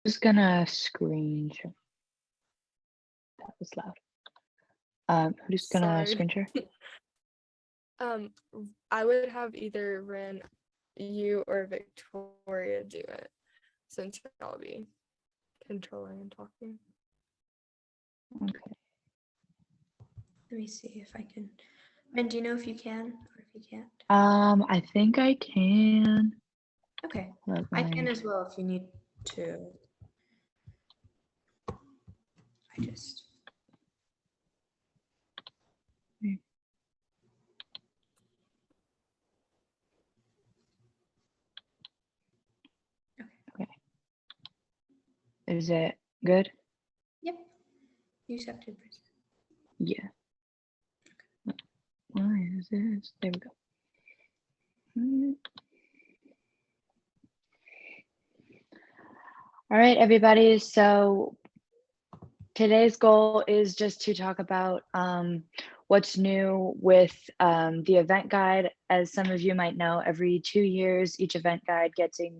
just gonna screen share. That was loud. Who's gonna Sorry. screen share? I would have either Ren, you, or Victoria do it, since I'll be controlling and talking. Okay. Let me see if I can. Ren, do you know if you can or if you can't? I think I can. Okay, Let I can me- as well if you need to. I just. Is it good? Yep. You accepted. Yeah. Why is this? There we go. All right, everybody. So today's goal is just to talk about what's new with the event guide. As some of you might know, every 2 years, each event guide gets an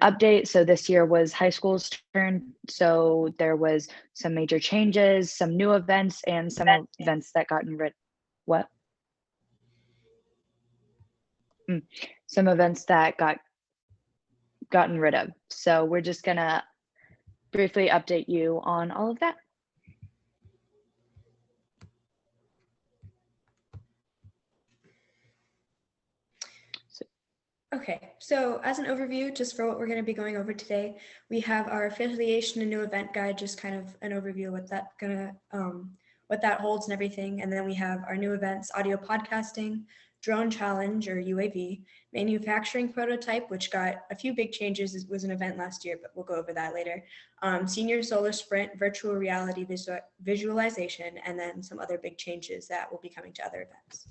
update. So this year was high school's turn. So there was some major changes, some new events, and some events that gotten rid. What? Some events that gotten rid of. So we're just gonna briefly update you on all of that. Okay, so as an overview, just for what we're going to be going over today, we have our affiliation and new event guide, just kind of an overview of what that holds and everything. And then we have our new events, audio podcasting, drone challenge or UAV, manufacturing prototype, which got a few big changes. It was an event last year, but we'll go over that later. Senior solar sprint, virtual reality visualization, and then some other big changes that will be coming to other events.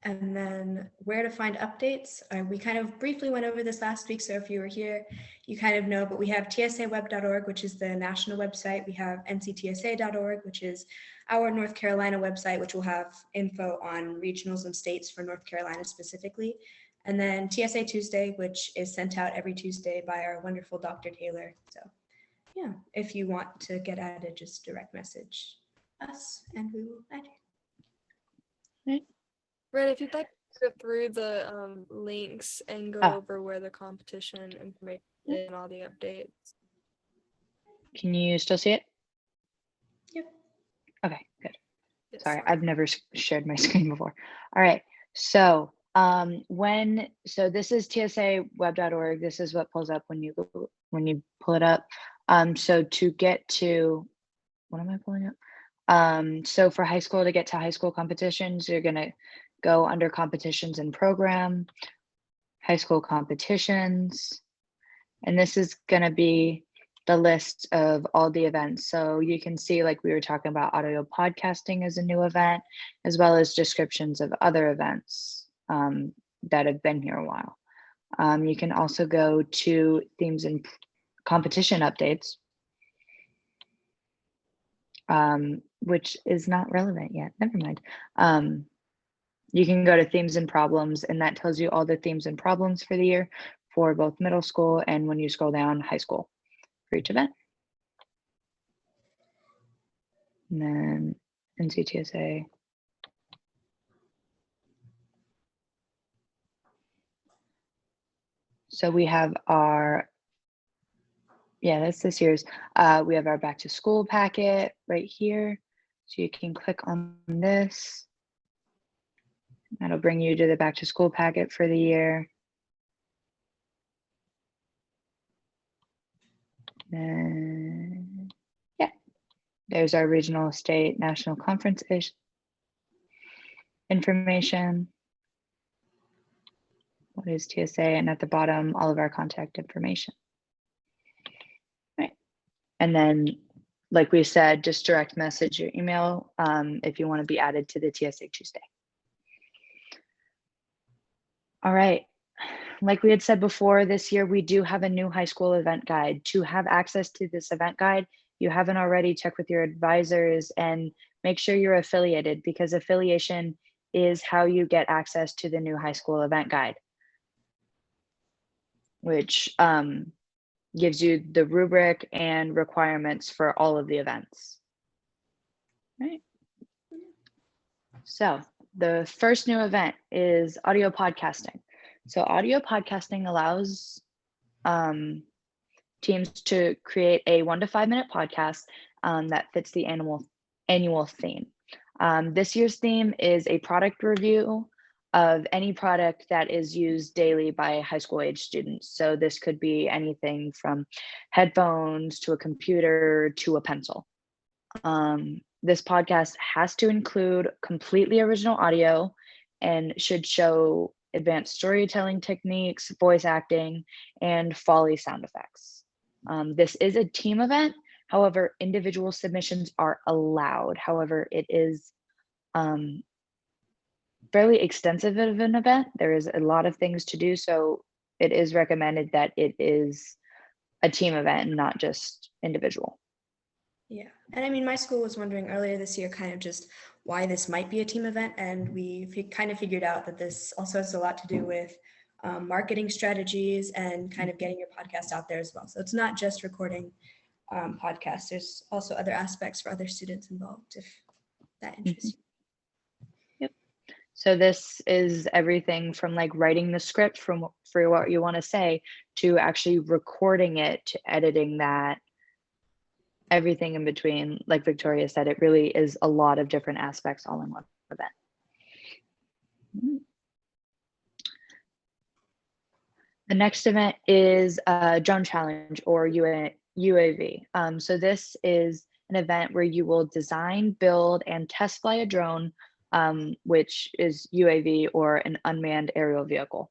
And then where to find updates. We kind of briefly went over this last week, so if you were here, you kind of know, but we have tsaweb.org, which is the national website. We have NCTSA.org, which is our North Carolina website, which will have info on regionals and states for North Carolina specifically. And then TSA Tuesday, which is sent out every Tuesday by our wonderful Dr. Taylor. So yeah, if you want to get added, just direct message us and we will add you. Right. Ren, if you'd like to go through the links and go over where the competition information and all the updates. Can you still see it? Yep. Okay, good. Yes, Sorry, I've never shared my screen before. All right, so so this is tsaweb.org. This is what pulls up when you pull it up. So to get to, what am I pulling up? So for high school, to get to high school competitions, you're gonna go under competitions and program, high school competitions, and this is gonna be the list of all the events. So you can see, like we were talking about, audio podcasting is a new event, as well as descriptions of other events that have been here a while. You can also go to themes and competition updates, which is not relevant yet. Never mind. You can go to themes and problems, and that tells you all the themes and problems for the year for both middle school and, when you scroll down, high school for each event. And then NCTSA. So we have our, that's this year's, we have our back to school packet right here. So you can click on this. That'll bring you to the back to school packet for the year. Then, there's our regional, state, national conference information. What is TSA? And at the bottom, all of our contact information. Right. And then, like we said, just direct message your email if you want to be added to the TSA Tuesday. All right. Like we had said before, this year we do have a new high school event guide. To have access to this event guide, you haven't already, check with your advisors and make sure you're affiliated, because affiliation is how you get access to the new high school event guide. which gives you the rubric and requirements for all of the events. Right. So the first new event is audio podcasting. So audio podcasting allows teams to create a 1 to 5 minute podcast that fits the annual theme. This year's theme is a product review of any product that is used daily by high school age students. So this could be anything from headphones to a computer to a pencil. This podcast has to include completely original audio and should show advanced storytelling techniques, voice acting, and Foley sound effects. This is a team event. However, individual submissions are allowed. However, it is fairly extensive of an event. There is a lot of things to do, so it is recommended that it is a team event and not just individual. Yeah, and I mean, my school was wondering earlier this year kind of just why this might be a team event, and we kind of figured out that this also has a lot to do with marketing strategies and kind of getting your podcast out there as well. So it's not just recording podcasts. There's also other aspects for other students involved, if that interests you. Yep. So this is everything from like writing the script for what you want to say to actually recording it to editing that. Everything in between, like Victoria said, it really is a lot of different aspects all in one event. The next event is Drone Challenge or UAV. So this is an event where you will design, build, and test fly a drone, which is UAV or an unmanned aerial vehicle.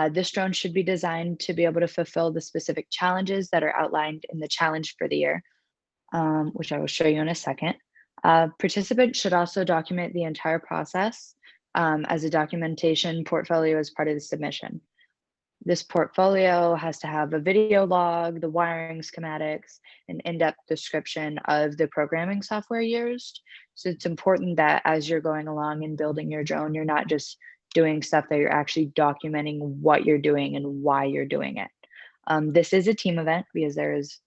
This drone should be designed to be able to fulfill the specific challenges that are outlined in the challenge for the year. Which I will show you in a second. Participants should also document the entire process as a documentation portfolio as part of the submission. This portfolio has to have a video log, the wiring schematics, an in-depth description of the programming software used. So it's important that as you're going along and building your drone, you're not just doing stuff, that you're actually documenting what you're doing and why you're doing it. This is a team event because there is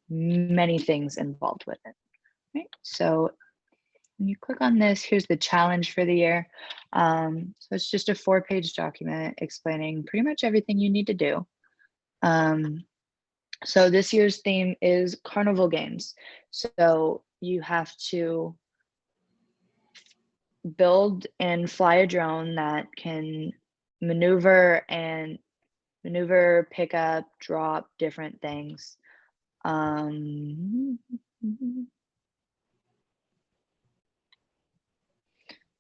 many things involved with it. Right? So when you click on this, here's the challenge for the year. So it's just a 4-page document explaining pretty much everything you need to do. So this year's theme is carnival games. So you have to build and fly a drone that can maneuver, pick up, drop different things.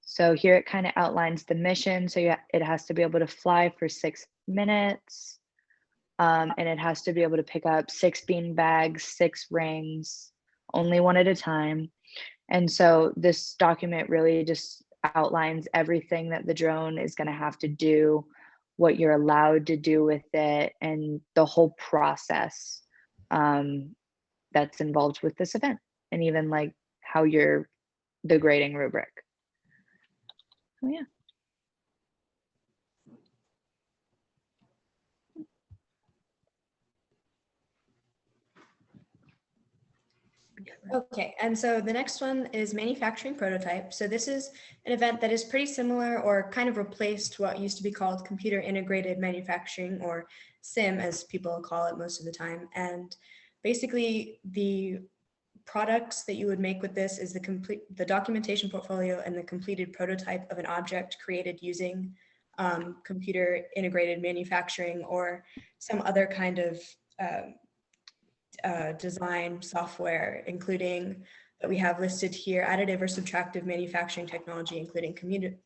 So here it kind of outlines the mission. So it has to be able to fly for 6 minutes. And it has to be able to pick up 6 bean bags, 6 rings, only one at a time. And so this document really just outlines everything that the drone is going to have to do, what you're allowed to do with it, and the whole process that's involved with this event, and even like how you're the grading rubric. Oh yeah. Okay, and so the next one is manufacturing prototype. So this is an event that is pretty similar or kind of replaced what used to be called computer integrated manufacturing, or SIM as people call it most of the time. And basically the products that you would make with this is the documentation portfolio and the completed prototype of an object created using computer integrated manufacturing or some other kind of design software, including that we have listed here: additive or subtractive manufacturing technology, including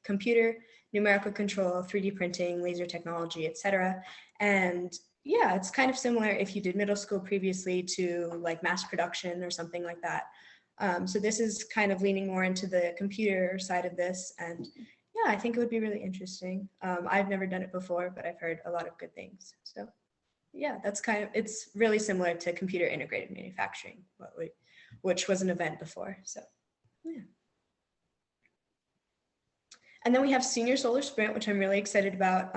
computer, numerical control, 3D printing, laser technology, etc. And yeah, it's kind of similar if you did middle school previously to like mass production or something like that. So this is kind of leaning more into the computer side of this. And yeah, I think it would be really interesting. I've never done it before, but I've heard a lot of good things. So yeah, it's really similar to computer integrated manufacturing, which was an event before. So yeah. And then we have Senior Solar Sprint, which I'm really excited about.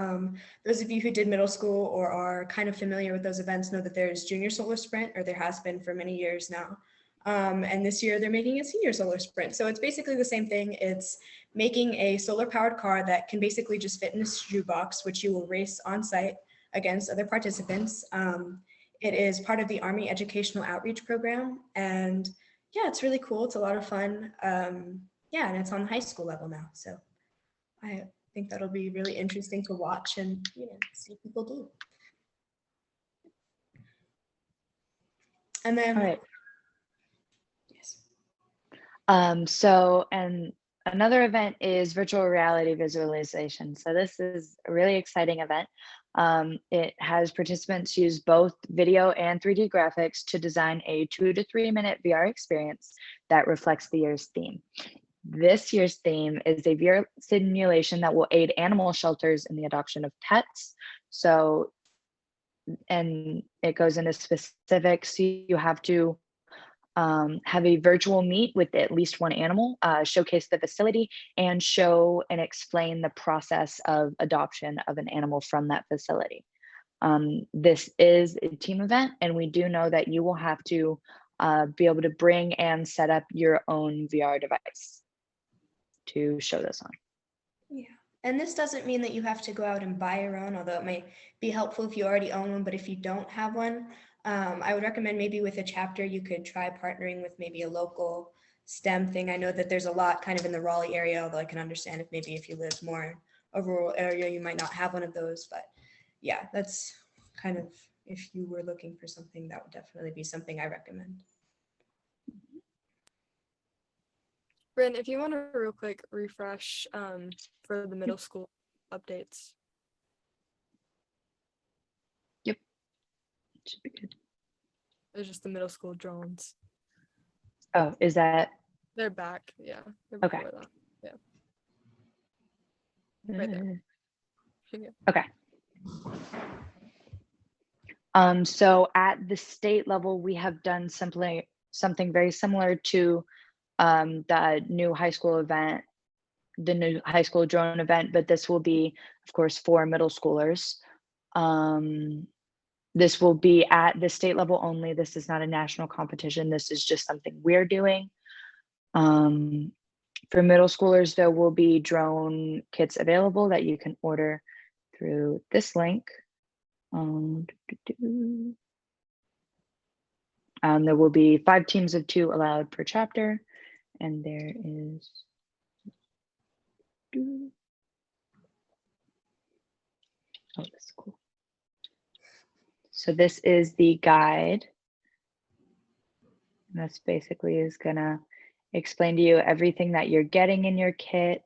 Those of you who did middle school or are kind of familiar with those events know that there's Junior Solar Sprint, or there has been for many years now. And this year they're making a Senior Solar Sprint. So it's basically the same thing. It's making a solar powered car that can basically just fit in a shoebox, which you will race on site against other participants. It is part of the Army Educational Outreach Program. And yeah, it's really cool. It's a lot of fun. Yeah, and it's on the high school level now. So I think that'll be really interesting to watch and see people do. And then, All right. yes. So, and another event is virtual reality visualization. So this is a really exciting event. It has participants use both video and 3D graphics to design a 2 to 3 minute VR experience that reflects the year's theme. This year's theme is a VR simulation that will aid animal shelters in the adoption of pets. So, and it goes into specifics. You have to have a virtual meet with at least one animal, showcase the facility, and show and explain the process of adoption of an animal from that facility. This is a team event, and we do know that you will have to be able to bring and set up your own VR device to show this on. Yeah. And this doesn't mean that you have to go out and buy your own, although it might be helpful if you already own one. But if you don't have one, I would recommend maybe with a chapter, you could try partnering with maybe a local STEM thing. I know that there's a lot kind of in the Raleigh area, although I can understand if maybe if you live more in a rural area, you might not have one of those. But yeah, that's kind of, if you were looking for something, that would definitely be something I recommend. Bryn, if you want to real quick refresh for the middle school updates. Yep. Should be good. It's just the middle school drones. Oh, is that? They're back. Yeah. They're Okay. before that. Yeah. Right there. Yeah. Okay. So at the state level, we have done something very similar to the new high school event, the new high school drone event, but this will be, of course, for middle schoolers. This will be at the state level only. This is not a national competition. This is just something we're doing. For middle schoolers, there will be drone kits available that you can order through this link. There will be 5 teams of 2 allowed per chapter, and there is oh, that's cool. So this is the guide. And this basically is gonna explain to you everything that you're getting in your kit,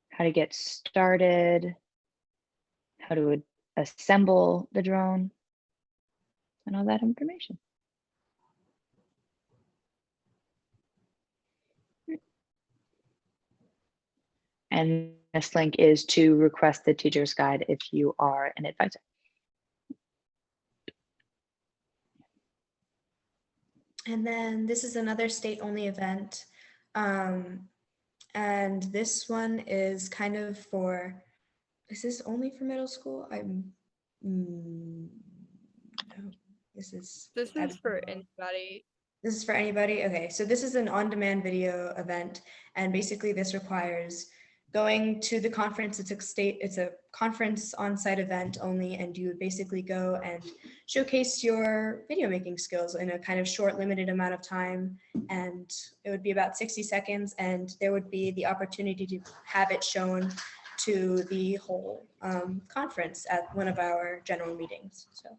how to get started, how to assemble the drone, and all that information. And this link is to request the teacher's guide if you are an advisor. And then this is another state-only event. And this one is kind of for, is this only for middle school? No, this is for anybody. This is for anybody? Okay, so this is an on-demand video event, and basically this requires going to the conference. It's a conference on-site event only, and you would basically go and showcase your video making skills in a kind of short, limited amount of time, and it would be about 60 seconds, and there would be the opportunity to have it shown to the whole conference at one of our general meetings. So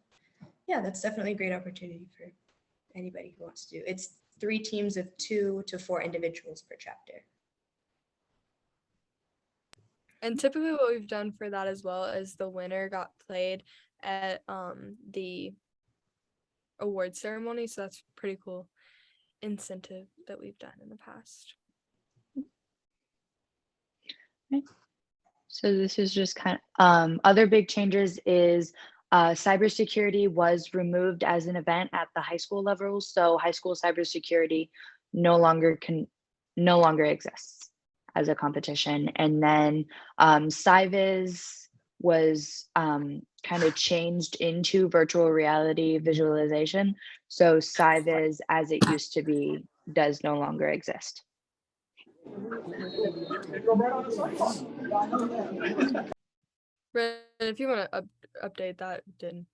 yeah, that's definitely a great opportunity for anybody who wants to do. It's 3 teams of 2 to 4 individuals per chapter. And typically what we've done for that as well is the winner got played at the award ceremony. So that's pretty cool incentive that we've done in the past. Okay. So this is just kind of other big changes is cybersecurity was removed as an event at the high school level. So high school cybersecurity no longer no longer exists as a competition. And then SciViz was kind of changed into virtual reality visualization. So SciViz, as it used to be, does no longer exist. Brandon, if you want to update that, then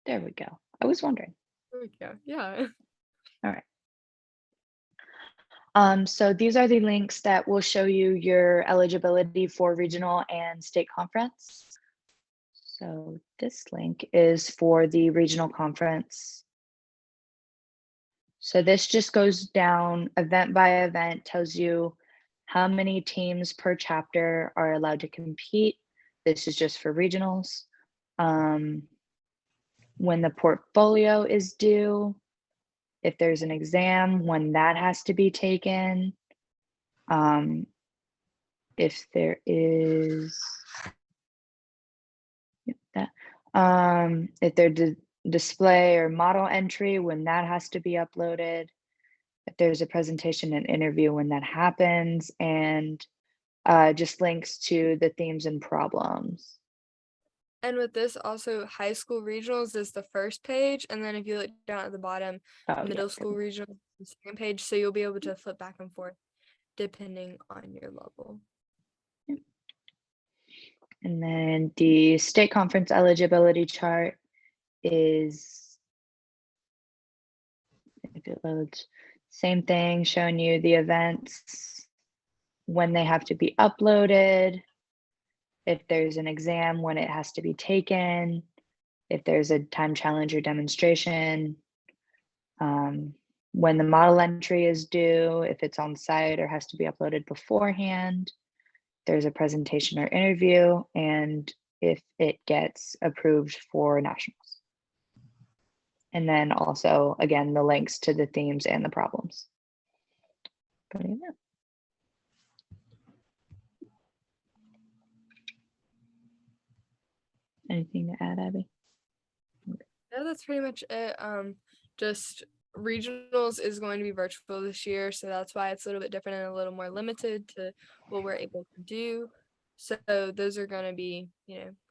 There we go. I was wondering. there we go. Yeah. All right. So these are the links that will show you your eligibility for regional and state conference. So this link is for the regional conference. So this just goes down event by event, tells you how many teams per chapter are allowed to compete. This is just for regionals. When the portfolio is due, if there's an exam, when that has to be taken. If there is that, if there's display or model entry, when that has to be uploaded, if there's a presentation and interview, when that happens, and just links to the themes and problems. And with this, also high school regionals is the first page, and then if you look down at the bottom, middle school regionals is the second page. So you'll be able to flip back and forth depending on your level. And then the state conference eligibility chart is, if it loads, same thing, showing you the events, when they have to be uploaded, if there's an exam, when it has to be taken, if there's a time challenge or demonstration, when the model entry is due, if it's on site or has to be uploaded beforehand, there's a presentation or interview, and if it gets approved for nationals. And then also, again, the links to the themes and the problems. But yeah. Anything to add, Abby? No, that's pretty much it. Just regionals is going to be virtual this year, so that's why it's a little bit different and a little more limited to what we're able to do. So those are going to be,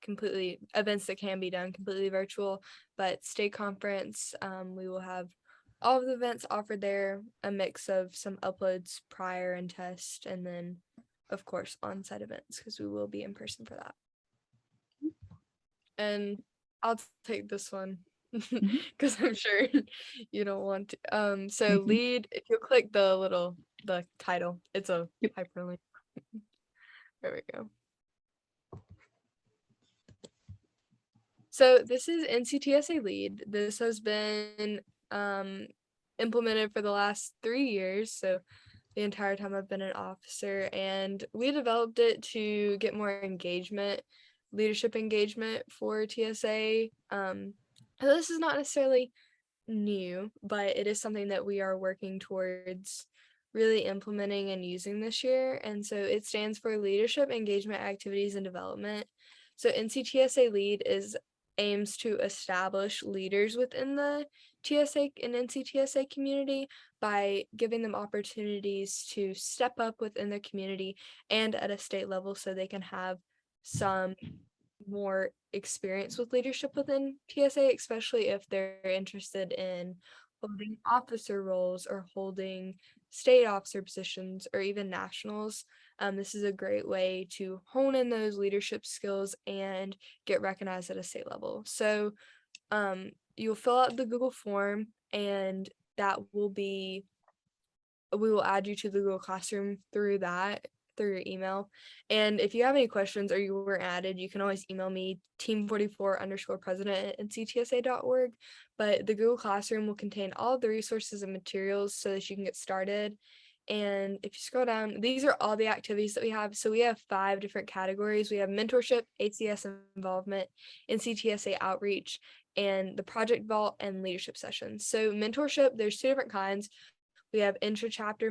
completely events that can be done completely virtual. But state conference, we will have all of the events offered there, a mix of some uploads prior and test, and then, of course, on-site events because we will be in person for that. And I'll take this one because I'm sure you don't want to. So lead, if you click the title, it's a hyperlink. There we go. So this is NCTSA Lead. This has been implemented for the last 3 years. So the entire time I've been an officer, and we developed it to get more engagement, leadership engagement for TSA. This is not necessarily new, but it is something that we are working towards really implementing and using this year. And so it stands for Leadership Engagement Activities and Development. So NCTSA Lead aims to establish leaders within the TSA and NCTSA community by giving them opportunities to step up within their community and at a state level so they can have some more experience with leadership within TSA, especially if they're interested in holding officer roles or holding state officer positions or even nationals. This is a great way to hone in those leadership skills and get recognized at a state level. So you'll fill out the Google form, and we will add you to the Google Classroom through your email. And if you have any questions or you were added, you can always email me team44_president@nctsa.org. But the Google Classroom will contain all of the resources and materials so that you can get started. And if you scroll down, these are all the activities that we have. So we have 5 different categories. We have mentorship, ACS involvement, NCTSA outreach, and the project vault and leadership sessions. So mentorship, there's 2 different kinds. We have intra-chapter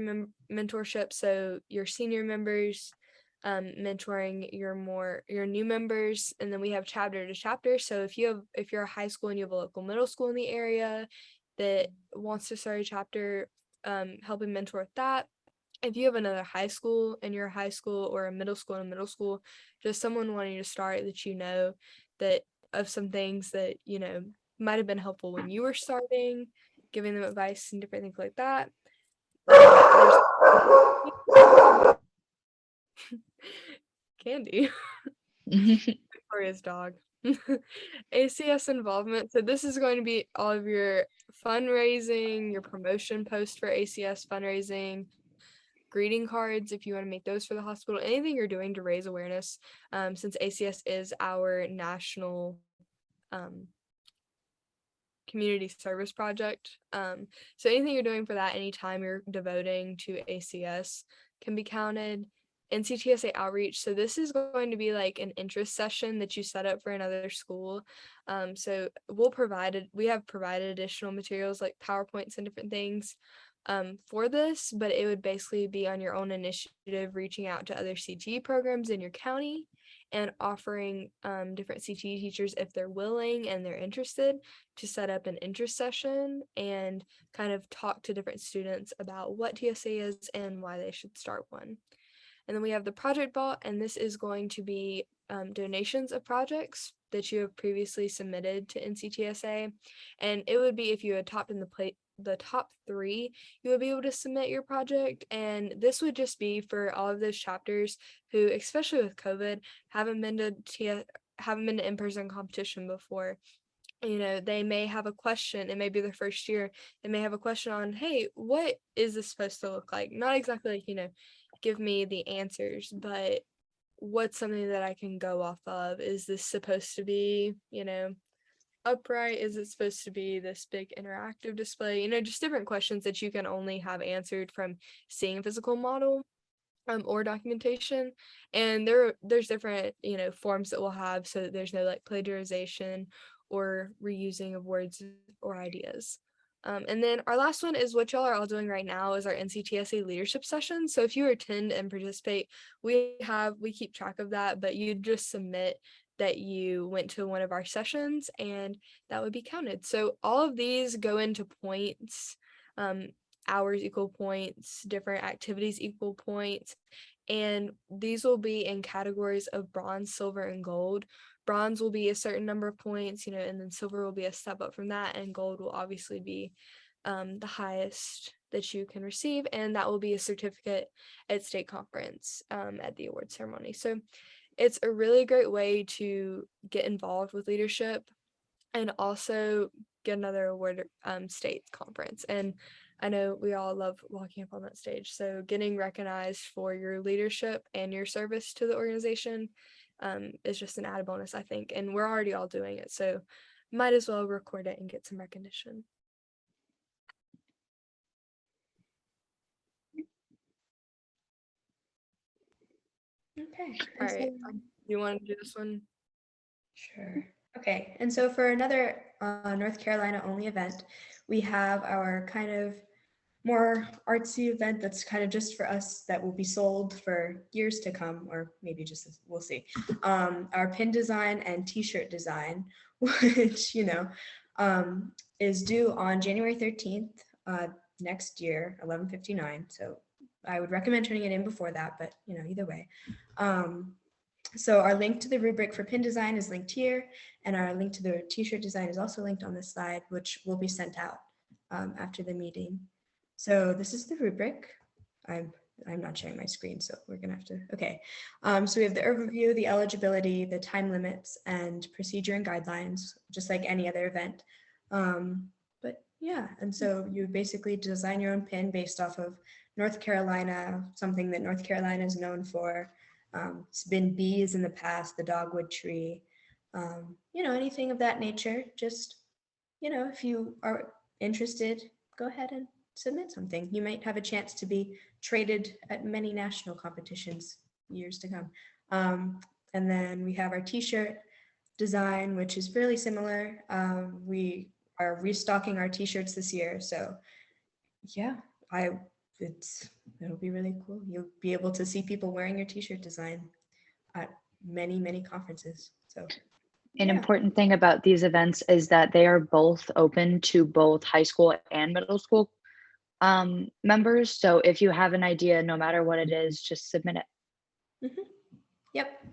mentorship, so your senior members mentoring your new members, and then we have chapter to chapter. So if you're a high school and you have a local middle school in the area that wants to start a chapter, helping mentor with that. If you have another high school in your high school, or a middle school and middle school, just someone wanting to start that that of some things that might have been helpful when you were starting, giving them advice and different things like that. There's Candy. Victoria's dog. ACS involvement. So this is going to be all of your fundraising, your promotion post for ACS fundraising, greeting cards if you want to make those for the hospital, anything you're doing to raise awareness, since ACS is our national community service project. So anything you're doing for that, anytime you're devoting to ACS can be counted. NCTSA outreach. So this is going to be like an interest session that you set up for another school. So we have provided additional materials like PowerPoints and different things for this, but it would basically be on your own initiative, reaching out to other CTE programs in your county and offering different CTE teachers, if they're willing and they're interested, to set up an interest session and kind of talk to different students about what TSA is and why they should start one. And then we have the project vault, and this is going to be donations of projects that you have previously submitted to NCTSA. And it would be if you had topped in the top 3, you would be able to submit your project. And this would just be for all of those chapters who, especially with COVID, haven't been to in-person competition before. They may have a question. It may be their first year. They may have a question on, hey, what is this supposed to look like? Not exactly like, give me the answers, but what's something that I can go off of? Is this supposed to be, upright? Is it supposed to be this big interactive display? Just different questions that you can only have answered from seeing a physical model or documentation. And there's different, forms that we'll have so that there's no like plagiarization or reusing of words or ideas. And then our last one is what y'all are all doing right now is our NCTSA leadership session. So if you attend and participate, we keep track of that, but you just submit that you went to one of our sessions and that would be counted. So all of these go into points, hours equal points, different activities equal points, and these will be in categories of bronze, silver, and gold. Bronze will be a certain number of points, and then silver will be a step up from that, and gold will obviously be the highest that you can receive, and that will be a certificate at state conference at the award ceremony. So it's a really great way to get involved with leadership and also get another award state conference. And I know we all love walking up on that stage. So getting recognized for your leadership and your service to the organization is just an added bonus, I think. And we're already all doing it. So might as well record it and get some recognition. Okay. All right. You want to do this one? Sure. Okay. And so for another North Carolina only event, we have our kind of more artsy event that's kind of just for us that will be sold for years to come, or maybe just we'll see. Our pin design and T-shirt design, which is due on January 13th next year, 11:59. So I would recommend turning it in before that, but either way. So our link to the rubric for pin design is linked here, and our link to the T-shirt design is also linked on this slide, which will be sent out after the meeting. So this is the rubric. I'm not sharing my screen, so we're gonna have to, okay. So we have the overview, the eligibility, the time limits, and procedure and guidelines, just like any other event. But yeah, and so you basically design your own pin based off of North Carolina, something that North Carolina is known for. It's been bees in the past, the dogwood tree, anything of that nature. Just, if you are interested, go ahead and submit something. You might have a chance to be traded at many national competitions years to come. And then we have our T-shirt design, which is fairly similar. We are restocking our T-shirts this year. So yeah, it'll be really cool. You'll be able to see people wearing your T-shirt design at many, many conferences. So an important thing about these events is that they are both open to both high school and middle school members. So if you have an idea, no matter what it is, just submit it. Yep.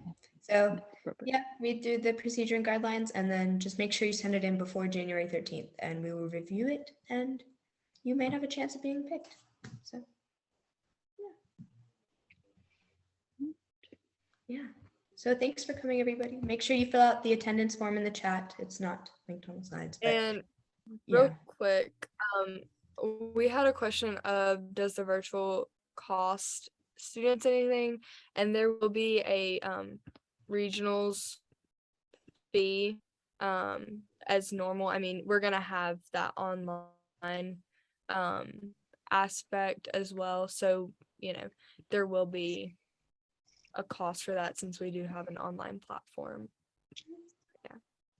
So yeah, read through the procedure and guidelines, and then just make sure you send it in before January 13th, and we will review it, and you might have a chance of being picked. So yeah. So thanks for coming, everybody. Make sure you fill out the attendance form in the chat. It's not linked on the slides, but And yeah. real quick, we had a question of, does the virtual cost students anything? And there will be a regionals fee as normal. I mean, we're gonna have that online aspect as well. So, you know, there will be a cost for that since we do have an online platform. Yeah.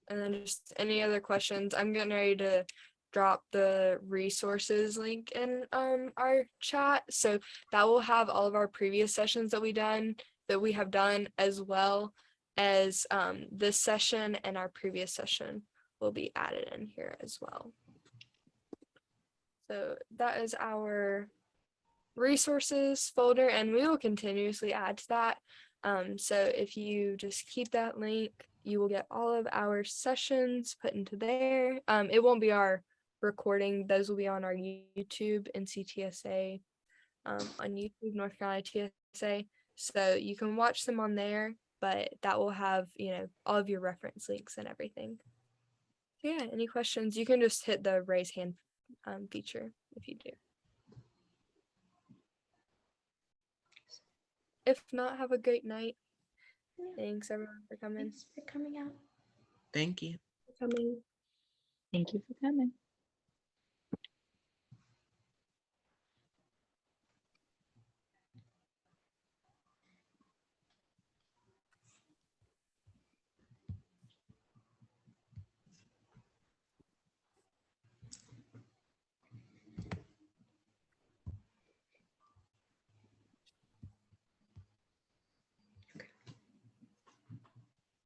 And then just any other questions, I'm getting ready to drop the resources link in our chat. So that will have all of our previous sessions that we have done, as well as this session, and our previous session will be added in here as well. So that is our resources folder, and we will continuously add to that. So if you just keep that link, you will get all of our sessions put into there. It won't be our recording. Those will be on our YouTube, NCTSA, on YouTube, North Carolina TSA. So you can watch them on there, but that will have, you know, all of your reference links and everything. So yeah, any questions? You can just hit the raise hand feature if you do. If not, have a great night. Yeah. Thanks everyone for coming. Thanks for coming out. Thank you. Coming. Thank you for coming.